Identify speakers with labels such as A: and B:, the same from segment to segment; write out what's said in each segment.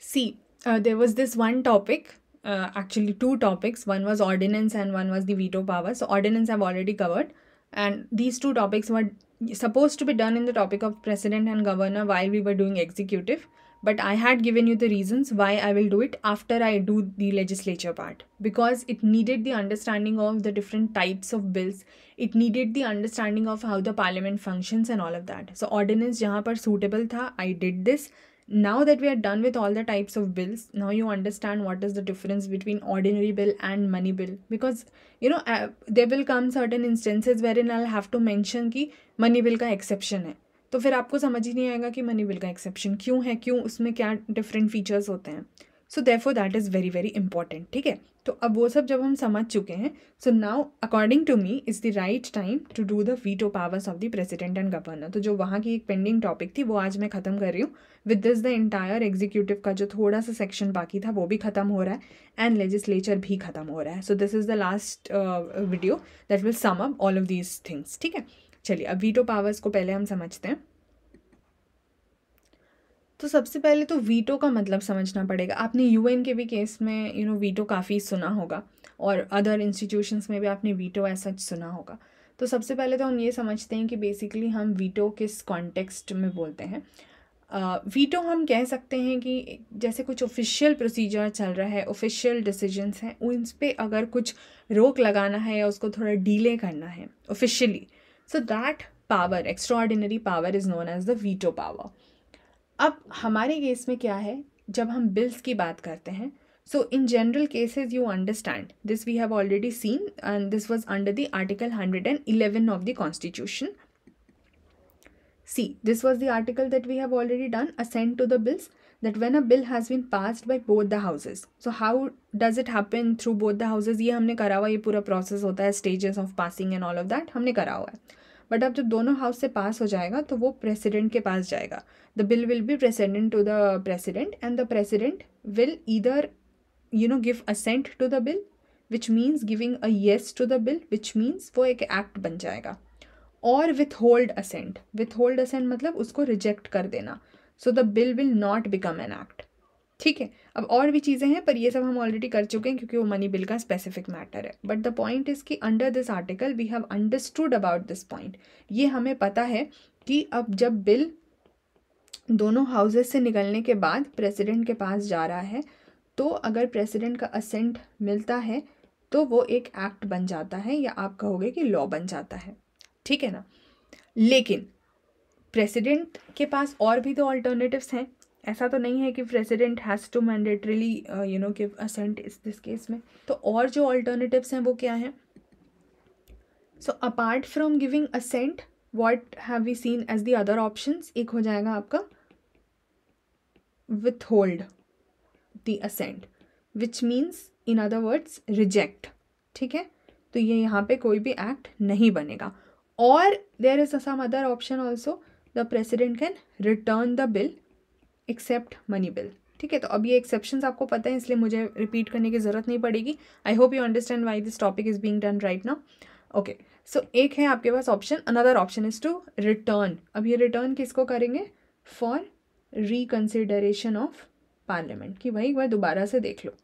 A: See, there was this one topic, actually two topics. One was ordinance and one was the veto power. So ordinance I've already covered, and these two topics were supposed to be done in the topic of president and governor while we were doing executive. But I had given you the reasons why I will do it after I do the legislature part, because it needed the understanding of the different types of bills. It needed the understanding of how the parliament functions and all of that. So ordinance जहाँ पर suitable था, I did this. Now that we are done with all the types of bills, now you understand what is the difference between ordinary bill and money bill, because there will come certain instances wherein I'll have to mention कि money bill का exception है, तो फिर आपको समझ ही नहीं आएगा कि मनी बिल का एक्सेप्शन क्यों है, क्यों उसमें क्या डिफरेंट फीचर्स होते हैं. So therefore that is very very important. ठीक है, तो अब वो सब जब हम समझ चुके हैं, so now according to me is the right time to do the veto powers of the president and governor. तो जो वहाँ की एक पेंडिंग टॉपिक थी वो आज मैं ख़त्म कर रही हूँ. With this the entire executive का जो थोड़ा सा सेक्शन बाकी था वो भी ख़त्म हो रहा है एंड लेजिस्लेचर भी ख़त्म हो रहा है. So this is the last video that will sum up all of these things. ठीक है, चलिए अब वीटो पावर्स को पहले हम समझते हैं. तो सबसे पहले तो वीटो का मतलब समझना पड़ेगा. आपने यूएन के भी केस में वीटो काफ़ी सुना होगा, और अदर इंस्टीट्यूशंस में भी आपने वीटो ऐसा सुना होगा. तो सबसे पहले तो हम ये समझते हैं कि बेसिकली हम वीटो किस कॉन्टेक्स्ट में बोलते हैं. वीटो हम कह सकते हैं कि जैसे कुछ ऑफिशियल प्रोसीजर चल रहा है, ऑफिशियल डिसीजंस हैं, उन पर अगर कुछ रोक लगाना है या उसको थोड़ा डीले करना है officially, so that power, extraordinary power, is known as the veto power. अब हमारे केस में क्या है, जब हम बिल्स की बात करते हैं, so in general cases you understand this we have already seen, and this was under the article 111 of the constitution. See, this was the article that we have already done, assent to the bills, that when a bill has been passed by both the houses. So how does it happen through both the houses? ये हमने करा हुआ, ये पूरा process होता है, stages of passing and all of that हमने करा हुआ है. बट अब जब दोनों हाउस से पास हो जाएगा तो वो प्रेसिडेंट के पास जाएगा. The bill will be presented to the president and the president will either give assent to the bill, which means giving a yes to the bill, which means वो एक एक्ट बन जाएगा. और withhold assent. Withhold assent मतलब उसको reject कर देना. So the bill will not become an act. ठीक है, अब और भी चीज़ें हैं पर ये सब हम ऑलरेडी कर चुके हैं क्योंकि वो मनी बिल का स्पेसिफिक मैटर है. बट द पॉइंट इज़ कि under this article we have understood about this point. ये हमें पता है कि अब जब बिल दोनों हाउसेस से निकलने के बाद प्रेसिडेंट के पास जा रहा है, तो अगर प्रेसिडेंट का असेंट मिलता है तो वो एक एक्ट बन जाता है, या आप कहोगे कि लॉ बन जाता है. ठीक है ना. लेकिन प्रेसिडेंट के पास और भी तो ऑल्टरनेटिव्स हैं. ऐसा तो नहीं है कि president has to mandatorily give assent इस दिस केस में. तो और जो ऑल्टरनेटिव्स हैं वो क्या हैं? So apart from giving assent, what have we seen as the other options? एक हो जाएगा आपका withhold the assent, which means in other words reject. ठीक है, तो ये यहाँ पे कोई भी एक्ट नहीं बनेगा. और there is some other option also, the president can return the bill except money bill. ठीक है, तो अब ये एक्सेप्शंस आपको पता है इसलिए मुझे रिपीट करने की ज़रूरत नहीं पड़ेगी. I hope you understand why this topic is being done right now. Okay, so एक है आपके पास option, another option is to return. अब ये रिटर्न किसको करेंगे? फॉर रिकन्सिडरेशन ऑफ पार्लियामेंट, कि भाई एक बार दोबारा से देख लो.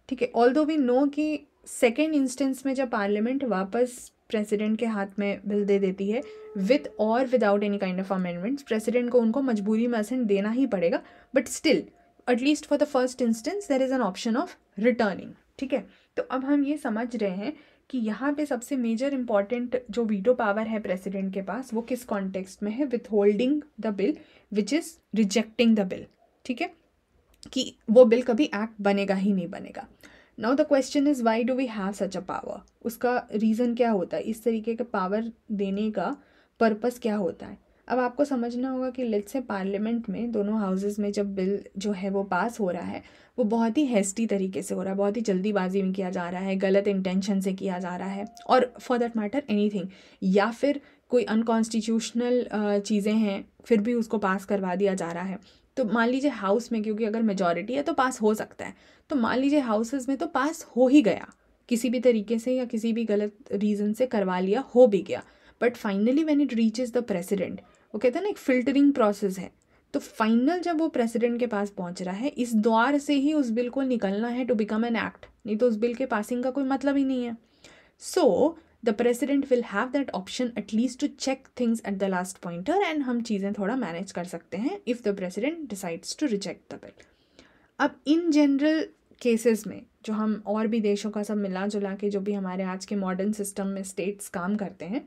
A: ठीक है, ऑल्दो वी नो कि सेकेंड इंस्टेंस में जब पार्लियामेंट वापस प्रेसिडेंट के हाथ में बिल दे देती है विथ और without any kind of amendments, president को उनको मजबूरी में असेंट देना ही पड़ेगा. But still at least for the first instance there is an option of returning. ठीक है, तो अब हम ये समझ रहे हैं कि यहाँ पे सबसे मेजर इंपॉर्टेंट जो वीटो पावर है प्रेसिडेंट के पास वो किस कॉन्टेक्स्ट में है? With holding the bill, which is rejecting the bill. ठीक है, कि वो बिल कभी एक्ट बनेगा ही नहीं बनेगा. Now the question is why do we have such a power? उसका रीज़न क्या होता है? इस तरीके का पावर देने का पर्पस क्या होता है? अब आपको समझना होगा कि लेट्स से पार्लियामेंट में दोनों हाउसेस में जब बिल जो है वो पास हो रहा है, वो बहुत ही हेस्टी तरीके से हो रहा है, बहुत ही जल्दीबाजी में किया जा रहा है, गलत इंटेंशन से किया जा रहा है, और फॉर दैट मैटर एनीथिंग, या फिर कोई अनकॉन्स्टिट्यूशनल चीज़ें हैं फिर भी उसको पास करवा दिया जा रहा है. तो मान लीजिए हाउस में, क्योंकि अगर मेजॉरिटी है तो पास हो सकता है, तो मान लीजिए हाउसेस में तो पास हो ही गया किसी भी तरीके से या किसी भी गलत रीज़न से करवा लिया, हो भी गया. But finally when it reaches the president, वो कहते हैं ना एक फ़िल्टरिंग प्रोसेस है, तो फाइनल जब वो प्रेसिडेंट के पास पहुंच रहा है, इस द्वार से ही उस बिल को निकलना है टू बिकम एन एक्ट, नहीं तो उस बिल के पासिंग का कोई मतलब ही नहीं है. So the president will have that option at least to check things at the last pointer, and हम चीज़ें थोड़ा मैनेज कर सकते हैं if the president decides to reject the bill. अब इन जनरल केसेस में जो हम और भी देशों का सब मिला जुला के जो भी हमारे आज के मॉडर्न सिस्टम में स्टेट्स काम करते हैं,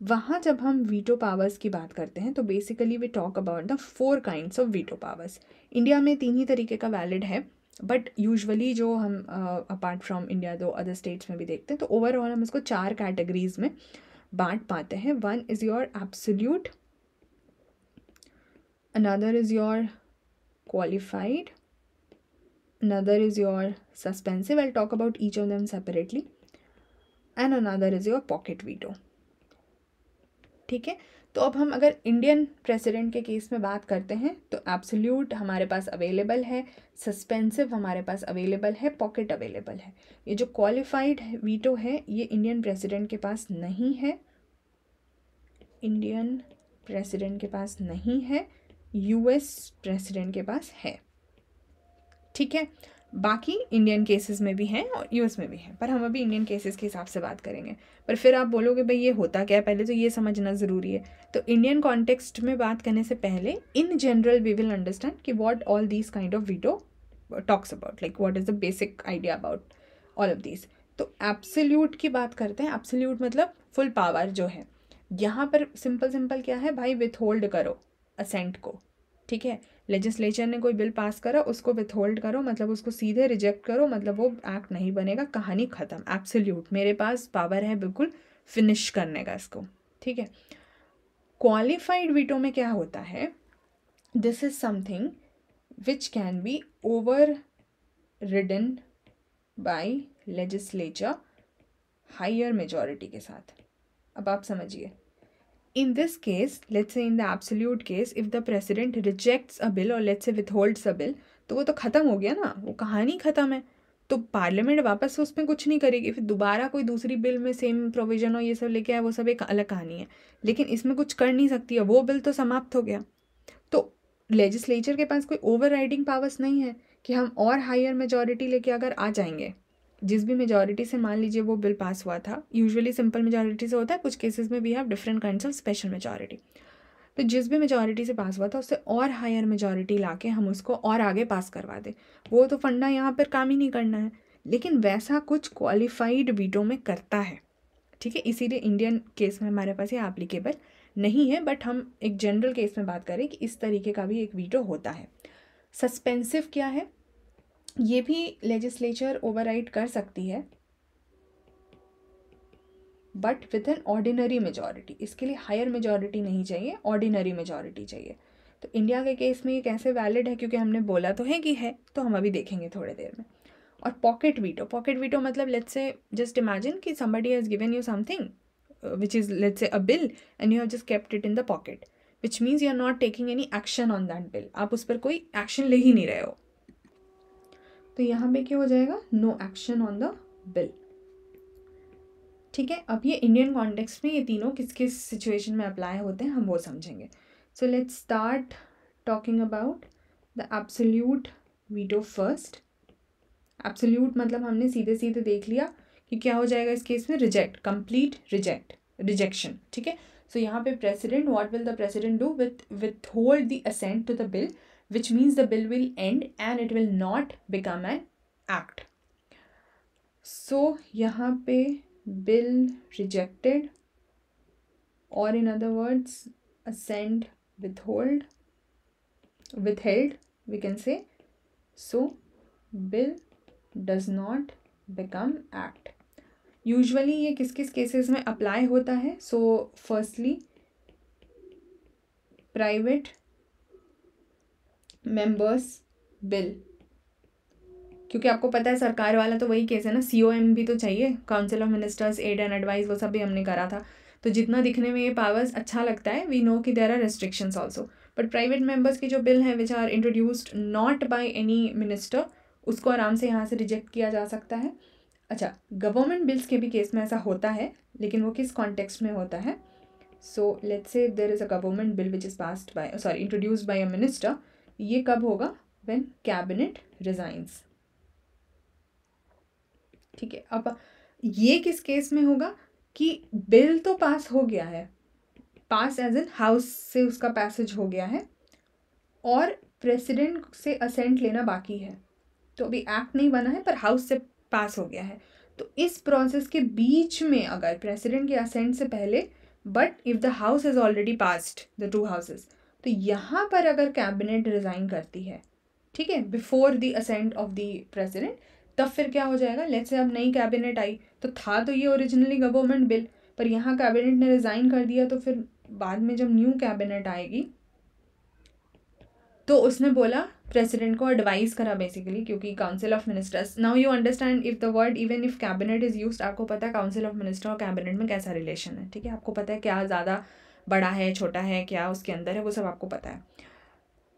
A: वहाँ जब हम वीटो पावर्स की बात करते हैं तो basically we talk about the 4 kinds of veto powers. India में 3 ही तरीके का वैलिड है, बट यूजुअली जो हम अपार्ट फ्रॉम इंडिया दो अदर स्टेट्स में भी देखते हैं, तो ओवरऑल हम इसको 4 कैटेगरीज में बांट पाते हैं. One is your absolute, another is your qualified, another is your suspensive, I'll talk about each of them separately, and another is your pocket veto. ठीक है, तो अब हम अगर इंडियन प्रेसिडेंट के केस में बात करते हैं तो एब्सोल्यूट हमारे पास अवेलेबल है, सस्पेंसिव हमारे पास अवेलेबल है, पॉकेट अवेलेबल है. ये जो क्वालिफाइड वीटो है ये इंडियन प्रेसिडेंट के पास नहीं है, इंडियन प्रेसिडेंट के पास नहीं है, यूएस प्रेसिडेंट के पास है. ठीक है, बाकी इंडियन केसेस में भी हैं और यूएस में भी हैं, पर हम अभी इंडियन केसेस के हिसाब से बात करेंगे. पर फिर आप बोलोगे भाई ये होता क्या है, पहले तो ये समझना ज़रूरी है. तो इंडियन कॉन्टेक्स्ट में बात करने से पहले in general we will understand कि what all these kind of veto talks about, like what is the basic idea about all of these. तो एब्सोल्यूट की बात करते हैं. एब्सोल्यूट मतलब फुल पावर जो है. यहाँ पर सिंपल क्या है भाई, विथ होल्ड करो असेंट को. ठीक है, लेजिस्लेचर ने कोई बिल पास करा, उसको विथहोल्ड करो, मतलब उसको सीधे रिजेक्ट करो, मतलब वो एक्ट नहीं बनेगा, कहानी ख़त्म. एब्सोल्यूट, मेरे पास पावर है बिल्कुल फिनिश करने का इसको. ठीक है, क्वालिफाइड वीटो में क्या होता है, this is something which can be overridden by legislature higher majority के साथ. अब आप समझिए, in this case, let's say in the absolute case, if the president rejects a bill or let's say withholds a bill, तो वो तो ख़त्म हो गया ना, वो कहानी ख़त्म है. तो पार्लियामेंट वापस उसमें कुछ नहीं करेगी, फिर दोबारा कोई दूसरी बिल में सेम प्रोविजन हो ये सब लेके आए, वो सब एक अलग कहानी है. लेकिन इसमें कुछ कर नहीं सकती है, वो बिल तो समाप्त हो गया. तो लेजिस्लेचर के पास कोई ओवर राइडिंग पावर्स नहीं है कि हम और हायर मेजॉरिटी लेके अगर आ जाएंगे, जिस भी मेजॉरिटी से मान लीजिए वो बिल पास हुआ था, यूजुअली सिंपल मेजॉरिटी से होता है, कुछ केसेस में we have different kinds of special majority. तो जिस भी मेजॉरिटी से पास हुआ था उससे और हायर मेजॉरिटी लाके हम उसको और आगे पास करवा दें, वो तो फंडा यहाँ पर काम ही नहीं करना है. लेकिन वैसा कुछ क्वालिफाइड वीटो में करता है. ठीक है, इसीलिए इंडियन केस में हमारे पास ये एप्लीकेबल नहीं है, बट हम एक जनरल केस में बात करें कि इस तरीके का भी एक वीटो होता है. सस्पेंसिव क्या है, ये भी लेजिस्लेचर ओवरराइड कर सकती है, but with an ordinary majority. इसके लिए हायर मेजॉरिटी नहीं चाहिए, ऑर्डिनरी मेजॉरिटी चाहिए. तो इंडिया के केस में ये कैसे वैलिड है, क्योंकि हमने बोला तो है कि है, तो हम अभी देखेंगे थोड़ी देर में. और पॉकेट वीटो मतलब लेट्स से जस्ट इमेजिन कि somebody has given you something which is let's say a bill and you have just kept it in the pocket, which means you are not taking any action on that bill. आप उस पर कोई action ले ही नहीं रहे हो. तो यहाँ पे क्या हो जाएगा, no action on the bill. ठीक है, अब ये इंडियन कॉन्टेक्स्ट में ये तीनों किस किस सिचुएशन में अप्लाई होते हैं हम वो समझेंगे. So let's start talking about the absolute veto first. Absolute मतलब हमने सीधे सीधे देख लिया कि क्या हो जाएगा इस केस में, रिजेक्ट, कंप्लीट रिजेक्शन. ठीक है, सो यहाँ पे president, what will the president do, withhold the assent to the bill, which means the bill will end and it will not become an act. So यहाँ पे bill rejected, or in other words assent withheld we can say. So bill does not become act. Usually ये किस किस cases में apply होता है. So firstly private members bill, क्योंकि आपको पता है सरकार वाला तो वही केस है ना, COM भी तो चाहिए, council of ministers aid and advice, वो सब भी हमने करा था. तो जितना दिखने में ये पावर्स अच्छा लगता है, वी नो कि there are restrictions also, but private members की जो बिल है which are introduced not by any minister, उसको आराम से यहाँ से रिजेक्ट किया जा सकता है. अच्छा, गवर्नमेंट बिल्स के भी केस में ऐसा होता है, लेकिन वो किस कॉन्टेक्स्ट में होता है. So let's say there is a government bill which is passed by introduced by a minister. ये कब होगा? When cabinet resigns. ठीक है. अब ये किस केस में होगा कि बिल तो पास हो गया है, पास एज इन हाउस से उसका पैसेज हो गया है और प्रेसिडेंट से असेंट लेना बाकी है. तो अभी एक्ट नहीं बना है पर हाउस से पास हो गया है. तो इस प्रोसेस के बीच में अगर प्रेसिडेंट के असेंट से पहले, but if the house is already passed, the two houses, तो यहाँ पर अगर कैबिनेट रिज़ाइन करती है, ठीक है, before the assent of the president, तब फिर क्या हो जाएगा? लेट्स से अब नई कैबिनेट आई, तो था तो ये ओरिजिनली गवर्नमेंट बिल, पर यहाँ कैबिनेट ने रिज़ाइन कर दिया, तो फिर बाद में जब न्यू कैबिनेट आएगी तो उसने बोला प्रेसिडेंट को एडवाइस करा बेसिकली, क्योंकि council of ministers, now you understand if the word even if cabinet is used, आपको पता है काउंसिल ऑफ मिनिस्टर और कैबिनेट में कैसा रिलेशन है. ठीक है, आपको पता है क्या ज़्यादा बड़ा है, छोटा है, क्या उसके अंदर है, वो सब आपको पता है.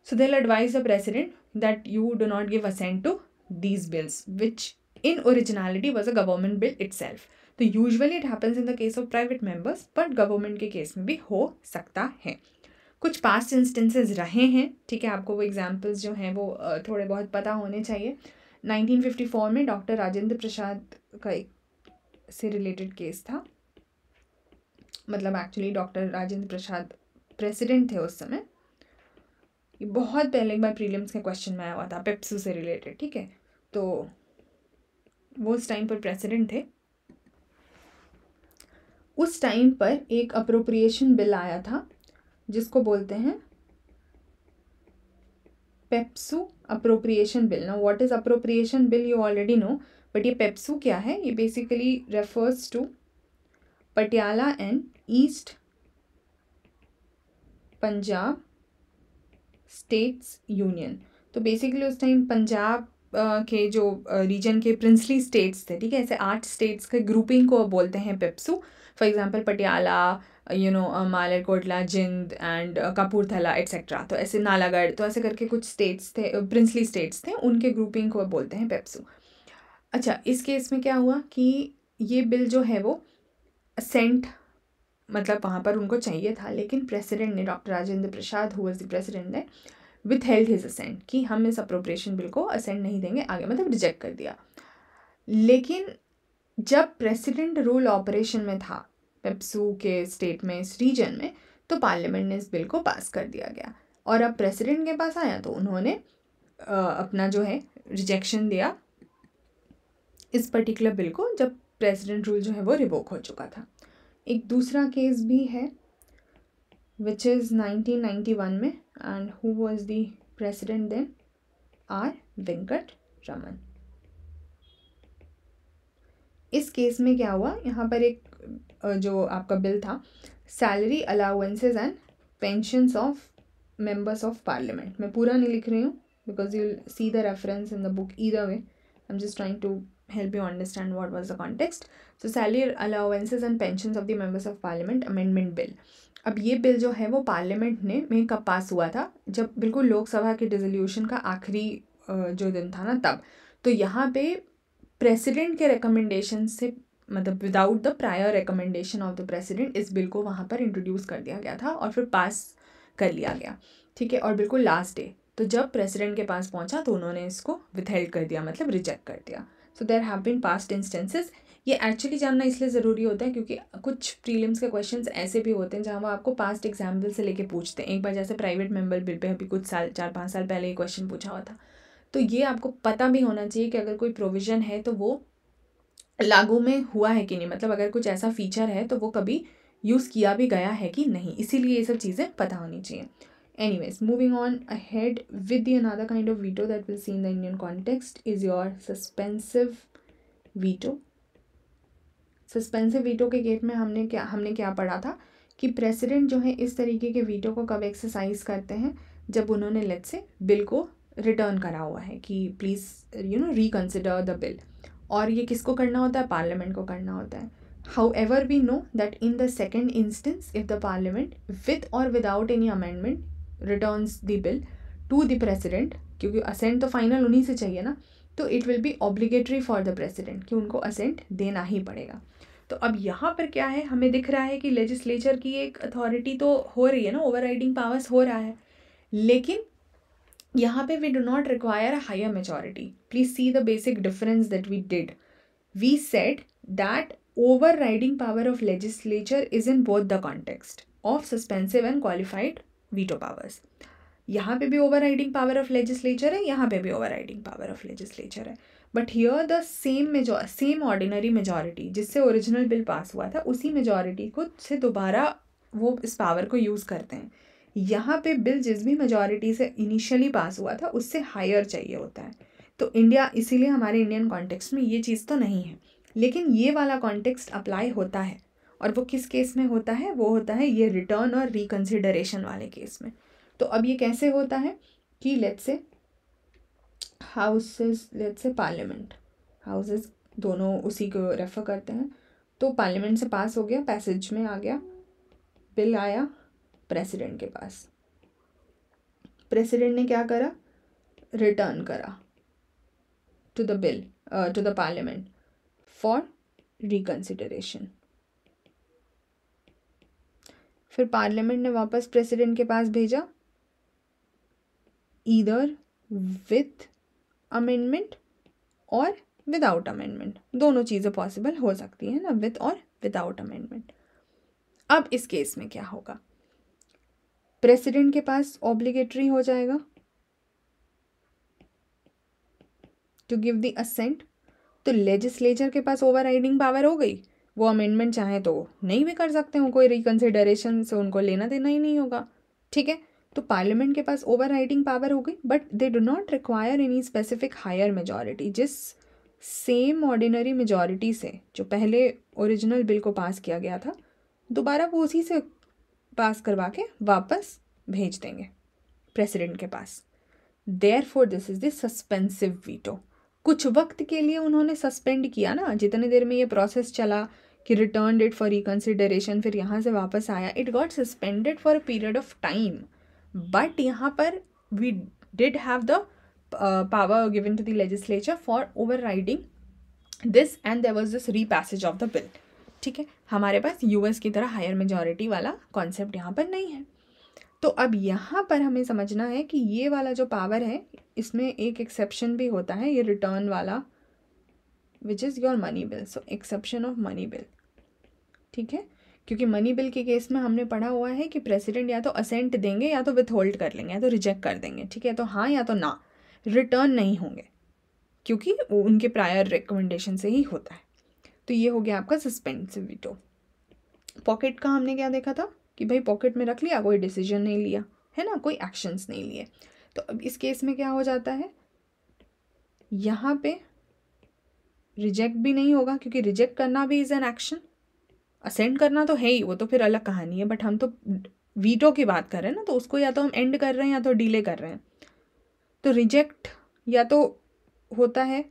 A: So they will advise the president that you do not give assent to these bills which in originality was a government bill itself. तो usually it happens in the case of private members, but government के case में भी हो सकता है. कुछ past instances रहे हैं. ठीक है, आपको वो एग्जांपल्स जो हैं वो थोड़े बहुत पता होने चाहिए. 1954 में डॉक्टर राजेंद्र प्रसाद का एक से रिलेटेड केस था. मतलब actually doctor Rajendra Prasad president थे उस समय. ये बहुत पहले एक बार प्रीलिम्स के क्वेश्चन में आया हुआ था पेप्सू से रिलेटेड. ठीक है, तो वो उस टाइम पर प्रेसिडेंट थे. उस टाइम पर एक अप्रोप्रिएशन बिल आया था जिसको बोलते हैं PEPSU appropriation bill. Now what is appropriation bill you already know, but ये पेप्सू क्या है? ये basically refers to Patiala and east Punjab states union. तो बेसिकली उस टाइम पंजाब के जो रीजन के प्रिंसली स्टेट्स थे, ठीक है, ऐसे 8 स्टेट्स के ग्रुपिंग को बोलते हैं PEPSU. For example Patiala, Malerkotla, Jind and Kapurthala etcetera. तो ऐसे नालागढ़, तो ऐसे करके कुछ स्टेट्स थे, प्रिंसली स्टेट्स थे, उनके ग्रुपिंग को बोलते हैं पेप्सू. अच्छा, इस केस में क्या हुआ कि ये बिल जो है वो असेंट, मतलब वहाँ पर उनको चाहिए था, लेकिन प्रेसिडेंट ने, doctor Rajendra Prasad who was the president, ने विथहेल्ड हिज असेंट कि हम इस अप्रोप्रिएशन बिल को असेंट नहीं देंगे आगे, मतलब रिजेक्ट कर दिया. लेकिन जब प्रेसिडेंट रूल ऑपरेशन में था पेप्सू के स्टेट में, इस रीजन में, तो पार्लियामेंट ने इस बिल को पास कर दिया गया. और अब प्रेसिडेंट के पास आया तो उन्होंने अपना जो है रिजेक्शन दिया इस पर्टिकुलर बिल को, जब प्रेसिडेंट रूल जो है वो रिवोक हो चुका था. एक दूसरा केस भी है विच इज़ 1991 में, and who was the president then? R Venkataraman. इस केस में क्या हुआ, यहाँ पर एक जो आपका बिल था, salary allowances and pensions of members of parliament. मैं पूरा नहीं लिख रही हूँ because you will see the reference in the book either way. I am just trying to help you understand what was the context. So salary allowances and pensions of the members of parliament amendment bill. अब ये bill जो है वो parliament ने में कब पास हुआ था? जब बिल्कुल लोकसभा के डिसोल्यूशन का आखिरी जो दिन था ना, तब. तो यहाँ पे प्रेसिडेंट के रिकमेंडेशन से, मतलब without the prior recommendation of the president, इस बिल को वहाँ पर इंट्रोड्यूस कर दिया गया था और फिर पास कर लिया गया. ठीक है, और बिल्कुल लास्ट डे, तो जब प्रेसिडेंट के पास पहुँचा तो उन्होंने इसको विथहेल्ड कर दिया, मतलब रिजेक्ट कर दिया. So there have been past instances. ये एक्चुअली जानना इसलिए ज़रूरी होता है क्योंकि कुछ प्रीलिम्स के क्वेश्चंस ऐसे भी होते हैं जहाँ वो आपको पास्ट एग्जाम्पल से लेके पूछते हैं. एक बार जैसे प्राइवेट मेंबर बिल पे अभी कुछ साल, 4-5 साल पहले ये क्वेश्चन पूछा हुआ था. तो ये आपको पता भी होना चाहिए कि अगर कोई प्रोविज़न है तो वो लागू में हुआ है कि नहीं, मतलब अगर कुछ ऐसा फीचर है तो वो कभी यूज़ किया भी गया है कि नहीं. इसीलिए ये सब चीज़ें पता होनी चाहिए. Anyways, moving on ahead with the another kind of veto that we'll see in the Indian context is your suspensive veto. Suspensive veto के केस में हमने क्या पढ़ा था कि प्रेसिडेंट जो है इस तरीके के वीटो को कब एक्सरसाइज करते हैं, जब उन्होंने लेट्स से बिल को रिटर्न करा हुआ है कि प्लीज़ रिकन्सिडर द बिल. और ये किसको करना होता है? पार्लियामेंट को करना होता है. However, we know that in the second instance, if the parliament with or without any amendment returns the bill to the president, क्योंकि असेंट तो फाइनल उन्हीं से चाहिए ना, तो it will be obligatory for the president कि उनको ascent देना ही पड़ेगा. तो अब यहाँ पर क्या है, हमें दिख रहा है कि लेजिस्लेचर की एक अथॉरिटी तो हो रही है ना, ओवरराइडिंग पावर्स हो रहा है, लेकिन यहाँ पे we do not require a higher majority. Please see the basic difference that we did. We said that overriding power of legislature is in both the context of suspensive and qualified veto powers. यहाँ पे भी overriding power of legislature है, यहाँ पे भी overriding power of legislature है, but here the same ordinary majority जिससे original bill pass हुआ था, उसी मेजॉरिटी को से दोबारा वो इस पावर को यूज़ करते हैं. यहाँ पे बिल जिस भी मेजॉरिटी से इनिशियली पास हुआ था उससे हायर चाहिए होता है. तो इंडिया, इसीलिए हमारे इंडियन कॉन्टेक्स्ट में ये चीज़ तो नहीं है, लेकिन ये वाला कॉन्टेक्स्ट अप्लाई होता है. और वो किस केस में होता है, वो होता है ये रिटर्न और रिकन्सिडरेशन वाले केस में. तो अब ये कैसे होता है कि let's say houses, let's say parliament, houses दोनों उसी को रेफर करते हैं. तो पार्लियामेंट से पास हो गया, पैसेज में आ गया, बिल आया प्रेसिडेंट के पास. प्रेसिडेंट ने क्या करा, रिटर्न करा to the bill, to the parliament for reconsideration. फिर पार्लियामेंट ने वापस प्रेसिडेंट के पास भेजा, ईदर विथ अमेंडमेंट और विदाउट अमेंडमेंट. दोनों चीज़ें पॉसिबल हो सकती है ना, विथ और विदाउट अमेंडमेंट. अब इस केस में क्या होगा, प्रेसिडेंट के पास ऑब्लिगेटरी हो जाएगा टू गिव द असेंट. तो लेजिस्लेचर के पास ओवरराइडिंग पावर हो गई, वो अमेंडमेंट चाहे तो नहीं भी कर सकते हो, कोई रिकन्सिडरेशन से उनको लेना देना ही नहीं होगा. ठीक है, तो पार्लियामेंट के पास ओवरराइडिंग पावर हो गई, but they do not require any specific higher majority. जिस सेम ऑर्डिनरी मेजॉरिटी से जो पहले ओरिजिनल बिल को पास किया गया था, दोबारा वो उसी से पास करवा के वापस भेज देंगे प्रेसिडेंट के पास. Therefore this is the suspensive veto. कुछ वक्त के लिए उन्होंने सस्पेंड किया ना, जितने देर में ये प्रोसेस चला कि रिटर्न इट फॉर रिकन्सिडरेशन, फिर यहाँ से वापस आया, it got suspended for a period of time. But यहाँ पर we did have the power given to the legislature for overriding this and there was this repassage of the bill. ठीक है, हमारे पास यूएस की तरह हायर मेजॉरिटी वाला concept यहाँ पर नहीं है. तो अब यहाँ पर हमें समझना है कि ये वाला जो पावर है, इसमें एक एक्सेप्शन भी होता है, ये रिटर्न वाला, which is your money bill. So exception of money bill. ठीक है, क्योंकि मनी बिल के केस में हमने पढ़ा हुआ है कि प्रेसिडेंट या तो असेंट देंगे या तो विथहोल्ड कर लेंगे या तो रिजेक्ट कर देंगे. ठीक है, तो हाँ या तो ना, रिटर्न नहीं होंगे, क्योंकि वो उनके प्रायर रिकमेंडेशन से ही होता है. तो ये हो गया आपका सस्पेंसिव वीटो. पॉकेट का हमने क्या देखा था कि भाई पॉकेट में रख लिया, कोई डिसीजन नहीं लिया है ना, कोई एक्शंस नहीं लिए. तो अब इस केस में क्या हो जाता है, यहाँ पे रिजेक्ट भी नहीं होगा, क्योंकि रिजेक्ट करना भी इज़ एन एक्शन, असेंड करना तो है ही, वो तो फिर अलग कहानी है. बट हम तो वीटो की बात कर रहे हैं ना, तो उसको या तो हम एंड कर रहे हैं या तो डिले कर रहे हैं. तो रिजेक्ट या तो होता है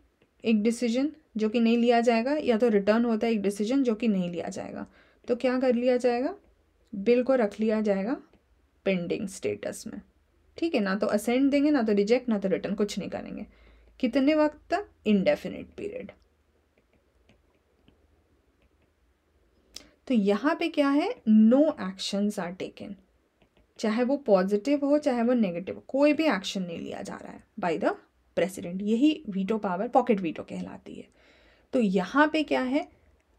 A: एक डिसीजन जो कि नहीं लिया जाएगा, या तो रिटर्न होता है एक डिसीजन जो कि नहीं लिया जाएगा. तो क्या कर लिया जाएगा, बिल को रख लिया जाएगा पेंडिंग स्टेटस में. ठीक है, ना तो असेंड देंगे, ना तो रिजेक्ट, ना तो रिटर्न, कुछ नहीं करेंगे. कितने वक्त तक, इनडेफिनिट पीरियड. तो यहाँ पे क्या है, नो एक्शंस आर टेकन, चाहे वो पॉजिटिव हो चाहे वो नेगेटिव, कोई भी एक्शन नहीं लिया जा रहा है बाय द प्रेसिडेंट. यही वीटो पावर पॉकेट वीटो कहलाती है. तो यहाँ पे क्या है,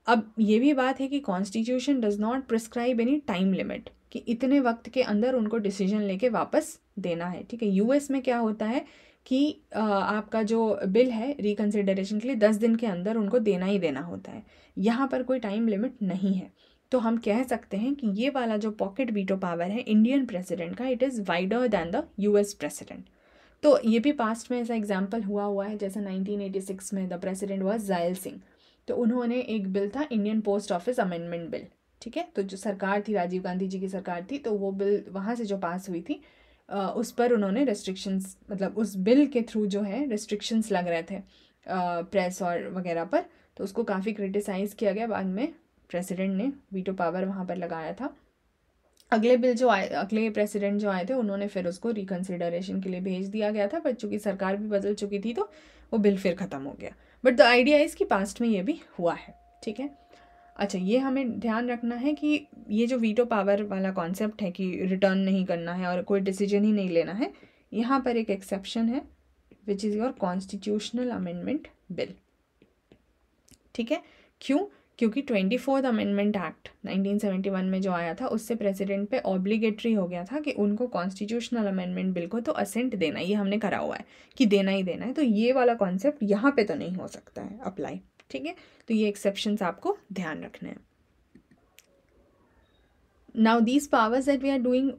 A: अब ये भी बात है कि constitution does not prescribe any time limit कि इतने वक्त के अंदर उनको डिसीजन लेके वापस देना है. ठीक है, यूएस में क्या होता है कि आपका जो बिल है रिकन्सिडरेशन के लिए 10 दिन के अंदर उनको देना ही देना होता है. यहाँ पर कोई टाइम लिमिट नहीं है. तो हम कह सकते हैं कि ये वाला जो पॉकेट वीटो पावर है इंडियन प्रेसिडेंट का, it is wider than the US president. तो ये भी पास्ट में ऐसा एग्जाम्पल हुआ है, जैसे 1986 में द प्रेसिडेंट वाज ज़ायल सिंह. तो उन्होंने एक बिल था Indian post office amendment bill. ठीक है, तो जो सरकार थी, राजीव गांधी जी की सरकार थी, तो वो बिल वहाँ से जो पास हुई थी, उस पर उन्होंने रेस्ट्रिक्शंस, मतलब उस बिल के थ्रू जो है रेस्ट्रिक्शंस लग रहे थे प्रेस और वगैरह पर. तो उसको काफ़ी क्रिटिसाइज़ किया गया. बाद में प्रेसिडेंट ने वीटो पावर वहाँ पर लगाया था. अगले प्रेसिडेंट जो आए थे, उन्होंने फिर उसको रिकन्सिडरेशन के लिए भेज दिया गया था, पर चूँकि सरकार भी बदल चुकी थी तो वो बिल फिर ख़त्म हो गया. बट द आइडिया इज़ कि पास्ट में ये भी हुआ है. ठीक है, अच्छा, ये हमें ध्यान रखना है कि ये जो वीटो पावर वाला कॉन्सेप्ट है कि रिटर्न नहीं करना है और कोई डिसीजन ही नहीं लेना है, यहाँ पर एक एक्सेप्शन है which is your constitutional amendment bill. ठीक है, क्यों? क्योंकि 24th अमेंडमेंट एक्ट 1971 में जो आया था उससे प्रेसिडेंट पे ऑब्लिगेटरी हो गया था कि उनको कॉन्स्टिट्यूशनल अमेंडमेंट बिल को तो असेंट देना, ये हमने करा हुआ है कि देना ही देना है। तो ये वाला कॉन्सेप्ट यहाँ पे तो नहीं हो सकता है अप्लाई। ठीक है, तो ये एक्सेप्शंस आपको ध्यान रखने हैं। Now these powers that we are doing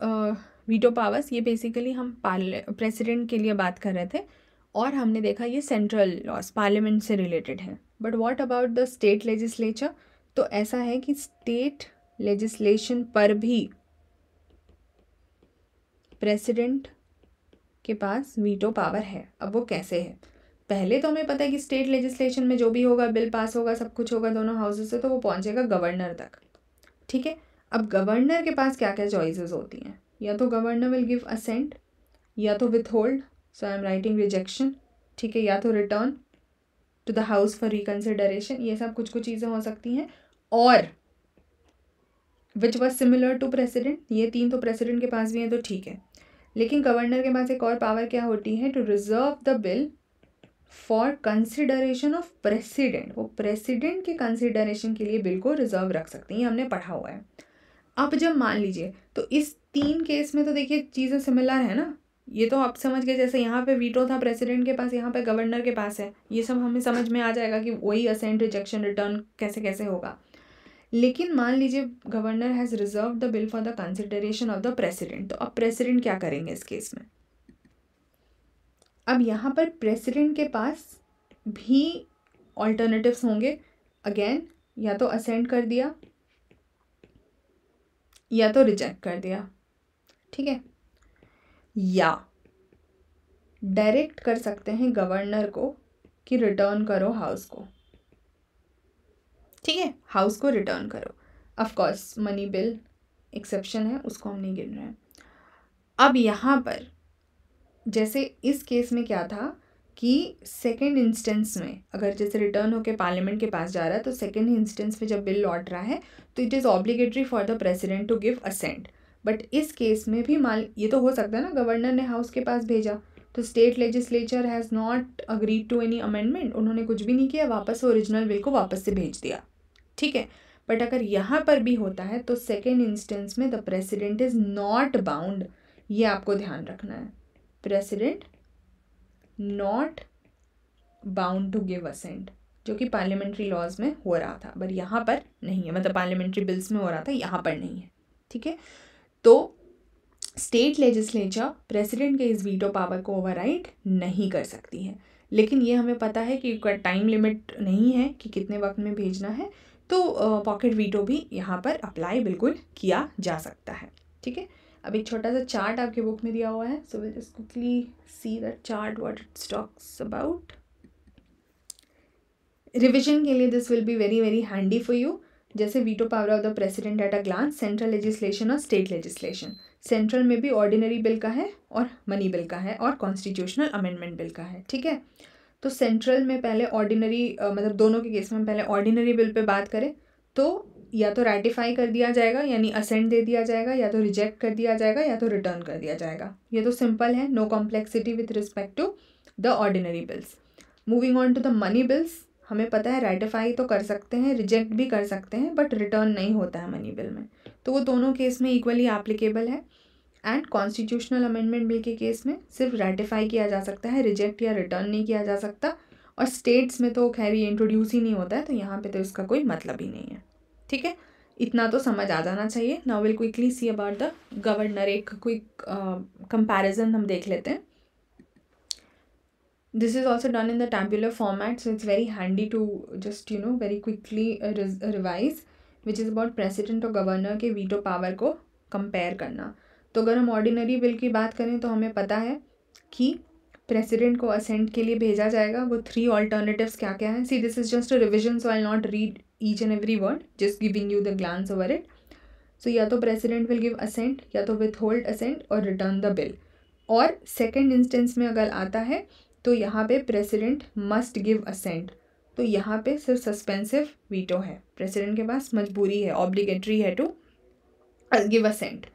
A: veto powers, ये बेसिकली हम प्रेसिडेंट के लिए बात कर रहे थे और हमने देखा ये सेंट्रल लॉज पार्लियामेंट से रिलेटेड है। But what about the state legislature? तो ऐसा है कि स्टेट लेजिस्लेशन पर भी प्रेसिडेंट के पास वीटो पावर है। अब वो कैसे है? पहले तो हमें पता है कि स्टेट लेजिस्लेशन में जो भी होगा, बिल पास होगा, सब कुछ होगा दोनों हाउसेस से, तो वो पहुंचेगा गवर्नर तक। ठीक है, अब गवर्नर के पास क्या क्या चॉइसेस होती हैं? या तो गवर्नर विल गिव असेंट, या तो withhold, so I am writing rejection. ठीक है, या तो return to the house for reconsideration, ये सब कुछ कुछ चीज़ें हो सकती हैं। और which was similar to president, ये तीन तो प्रेसिडेंट के पास भी हैं तो ठीक है, लेकिन गवर्नर के पास एक और पावर क्या होती है? To reserve the bill for consideration of president. वो प्रेसिडेंट के कंसिडरेशन के लिए बिल को रिजर्व रख सकते हैं, ये हमने पढ़ा हुआ है। अब जब मान लीजिए, तो इस तीन केस में तो देखिए चीज़ें सिमिलर है ना, ये तो आप समझ गए, जैसे यहाँ पे वीटो था प्रेसिडेंट के पास, यहाँ पे गवर्नर के पास है, ये सब हमें समझ में आ जाएगा कि वही असेंट, रिजेक्शन, रिटर्न कैसे कैसे होगा। लेकिन मान लीजिए governor has reserve the bill for the consideration of the president, तो अब प्रेसिडेंट क्या करेंगे इस केस में? अब यहाँ पर प्रेसिडेंट के पास भी ऑल्टरनेटिव्स होंगे। अगेन, या तो असेंट कर दिया या तो रिजेक्ट कर दिया। ठीक है, या डायरेक्ट कर सकते हैं गवर्नर को कि रिटर्न करो हाउस को। ठीक है, हाउस को रिटर्न करो। Of course money bill exception है, उसको हम नहीं गिन रहे हैं। अब यहाँ पर जैसे इस केस में क्या था कि सेकेंड इंस्टेंस में अगर जैसे रिटर्न होकर पार्लियामेंट के पास जा रहा है, तो सेकेंड इंस्टेंस में जब बिल लौट रहा है तो it is obligatory for the president to give assent. But इस केस में भी मान ये तो हो सकता है ना, गवर्नर ने हाउस के पास भेजा तो state legislature has not agreed to any amendment, उन्होंने कुछ भी नहीं किया, वापस ओरिजिनल बिल को वापस से भेज दिया। ठीक है, बट अगर यहाँ पर भी होता है तो सेकेंड इंस्टेंस में the president is not bound, ये आपको ध्यान रखना है। President not bound to give assent, जो कि पार्लियामेंट्री लॉज में हो रहा था, बट यहाँ पर नहीं है, मतलब पार्लियामेंट्री बिल्स में हो रहा था, यहाँ पर नहीं है। ठीक है, तो स्टेट लेजिस्लेचर प्रेसिडेंट के इस वीटो पावर को ओवरराइड नहीं कर सकती है। लेकिन ये हमें पता है कि टाइम लिमिट नहीं है कि कितने वक्त में भेजना है, तो पॉकेट वीटो भी यहाँ पर अप्लाई बिल्कुल किया जा सकता है। ठीक है, अब एक छोटा सा चार्ट आपके बुक में दिया हुआ है, so will just quickly see that chart what it talks about. Revision के लिए this will be very very handy for you. जैसे veto power of the president at a glance, central legislation और state legislation. Central में भी ordinary bill का है और money bill का है और कॉन्स्टिट्यूशनल अमेंडमेंट बिल का है। ठीक है, तो सेंट्रल में पहले ऑर्डिनरी मतलब दोनों के केस में पहले ऑर्डिनरी बिल पे बात करें तो या तो रेटिफाई कर दिया जाएगा यानी असेंट दे दिया जाएगा, या तो रिजेक्ट कर दिया जाएगा, या तो रिटर्न कर दिया जाएगा। ये तो सिंपल है, no complexity with respect to the ordinary bills. Moving on to the money bills, हमें पता है रेटिफाई तो कर सकते हैं, रिजेक्ट भी कर सकते हैं, बट रिटर्न नहीं होता है मनी बिल में, तो वो दोनों केस में इक्वली एप्लीकेबल है। एंड कॉन्स्टिट्यूशनल अमेंडमेंट बिल के केस में सिर्फ रेटिफाई किया जा सकता है, रिजेक्ट या रिटर्न नहीं किया जा सकता। और स्टेट्स में तो खैर ये इंट्रोड्यूस ही नहीं होता है, तो यहाँ पे तो इसका कोई मतलब ही नहीं है। ठीक है, इतना तो समझ आ जाना चाहिए। Now will quickly see about the governor, एक क्विक कंपैरिजन हम देख लेते हैं। This is also done in the tabular format, so it's very handy to just very quickly revise, which is about president और गवर्नर के veto power को compare करना। तो अगर हम ऑर्डिनरी बिल की बात करें तो हमें पता है कि प्रेसिडेंट को असेंट के लिए भेजा जाएगा। वो 3 ऑल्टरनेटिव्स क्या क्या हैं? See this is just a revision, so I not read each and every word, just giving you the glance over it. So या तो प्रेसिडेंट विल गिव असेंट, या तो विथ होल्ड असेंट और रिटर्न द बिल। और second instance में अगर आता है तो यहाँ पे प्रेसिडेंट मस्ट गिव असेंट, तो यहाँ पे सिर्फ सस्पेंसिव वीटो है, प्रेसिडेंट के पास मजबूरी है, ऑब्लिगेटरी है टू गिव असेंट।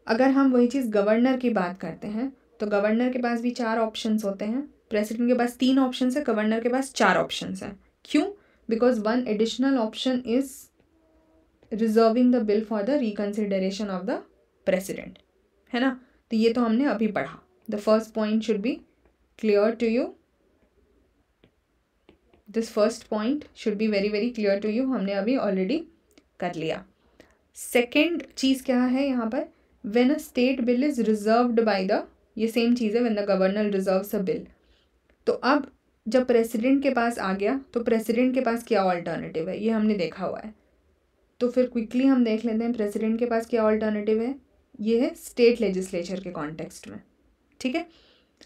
A: अगर हम वही चीज़ गवर्नर की बात करते हैं तो गवर्नर के पास भी 4 ऑप्शंस होते हैं, प्रेसिडेंट के पास 3 ऑप्शंस है, गवर्नर के पास 4 ऑप्शंस हैं। क्यों? Because one additional option is reserving the bill for the reconsideration of the president, है ना। तो ये तो हमने अभी पढ़ा। The first point should be clear to you, this first point should be very very clear to you, हमने अभी ऑलरेडी कर लिया। सेकेंड चीज़ क्या है यहाँ पर, when a state bill is reserved by the, ये सेम चीज़ है when the governor reserves a bill. तो अब जब प्रेसिडेंट के पास आ गया तो प्रेसिडेंट के पास क्या ऑल्टरनेटिव है, ये हमने देखा हुआ है। तो फिर क्विकली हम देख लेते हैं प्रेसिडेंट के पास क्या ऑल्टरनेटिव है। ये है स्टेट लेजिस्लेचर के कॉन्टेक्स्ट में, ठीक है।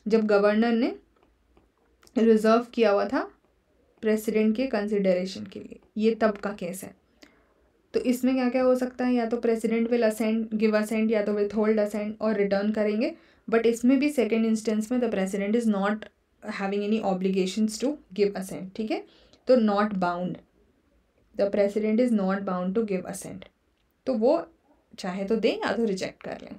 A: जब गवर्नर ने रिजर्व किया हुआ था प्रेसिडेंट के कंसिडरेशन के लिए, ये तब का केस है। तो इसमें क्या क्या हो सकता है, या तो president will assent, give assent, या तो विथ होल्ड असेंट और रिटर्न करेंगे। बट इसमें भी सेकेंड इंस्टेंस में the president is not having any obligations to give assent, ठीक है। तो not bound, the president is not bound to give assent, तो वो चाहे तो दें या तो रिजेक्ट कर लें।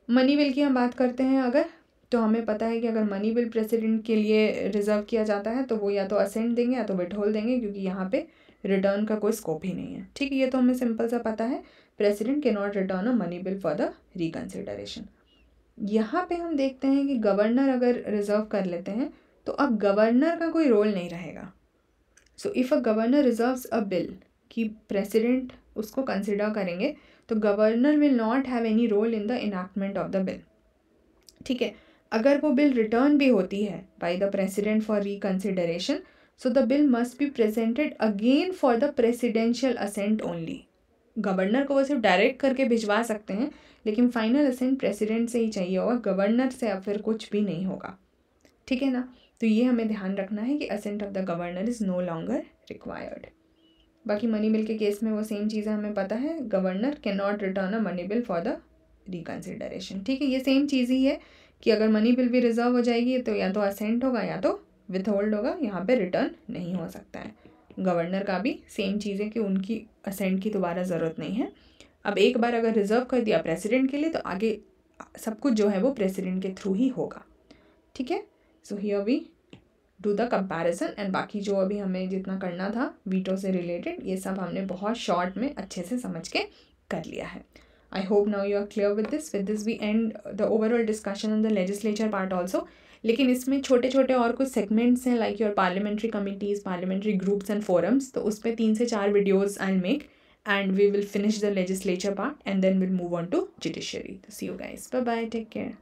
A: मनी बिल की हम बात करते हैं अगर, तो हमें पता है कि अगर मनी बिल प्रेसिडेंट के लिए रिजर्व किया जाता है तो वो या तो असेंट देंगे या तो विथहोल्ड देंगे, क्योंकि यहाँ पे रिटर्न का कोई स्कोप ही नहीं है, ठीक है। ये तो हमें सिंपल सा पता है, president can not return a money bill for the reconsideration. यहाँ पे हम देखते हैं कि गवर्नर अगर रिजर्व कर लेते हैं तो अब गवर्नर का कोई रोल नहीं रहेगा। So if a governor reserves a bill कि प्रेसिडेंट उसको कंसिडर करेंगे, तो governor will not have any role in the enactment of the bill, ठीक है। अगर वो बिल रिटर्न भी होती है by the president for reconsideration, so the bill must be presented again for the presidential assent only. Governor को वो सिर्फ डायरेक्ट करके भिजवा सकते हैं, लेकिन फाइनल असेंट प्रेसिडेंट से ही चाहिए होगा, गवर्नर से अब फिर कुछ भी नहीं होगा, ठीक है ना। तो ये हमें ध्यान रखना है कि assent of the governor is no longer required. बाकी मनी बिल के केस में वो सेम चीज़ें हमें पता है, governor can not return a money bill for the reconsideration, ठीक है। ये सेम चीज़ ही है कि अगर मनी बिल भी रिजर्व हो जाएगी तो या तो असेंट होगा या तो विथ होल्ड होगा, यहाँ पे रिटर्न नहीं हो सकता है। गवर्नर का भी सेम चीज़ है कि उनकी असेंट की दोबारा ज़रूरत नहीं है। अब एक बार अगर रिजर्व कर दिया प्रेसिडेंट के लिए तो आगे सब कुछ जो है वो प्रेसिडेंट के थ्रू ही होगा, ठीक है। So here we do the comparison, and बाकी जो अभी हमें जितना करना था वीटो से रिलेटेड, ये सब हमने बहुत शॉर्ट में अच्छे से समझ के कर लिया है। I hope now you are clear with this. With this we end the overall discussion on the legislature part also. लेकिन इसमें छोटे छोटे और कुछ सेगमेंट्स हैं, like your parliamentary committees, parliamentary groups and forums, तो उस पर 3 से 4 videos I make and we will finish the legislature part and then will move on to judiciary. तो see you guys, bye bye, take care.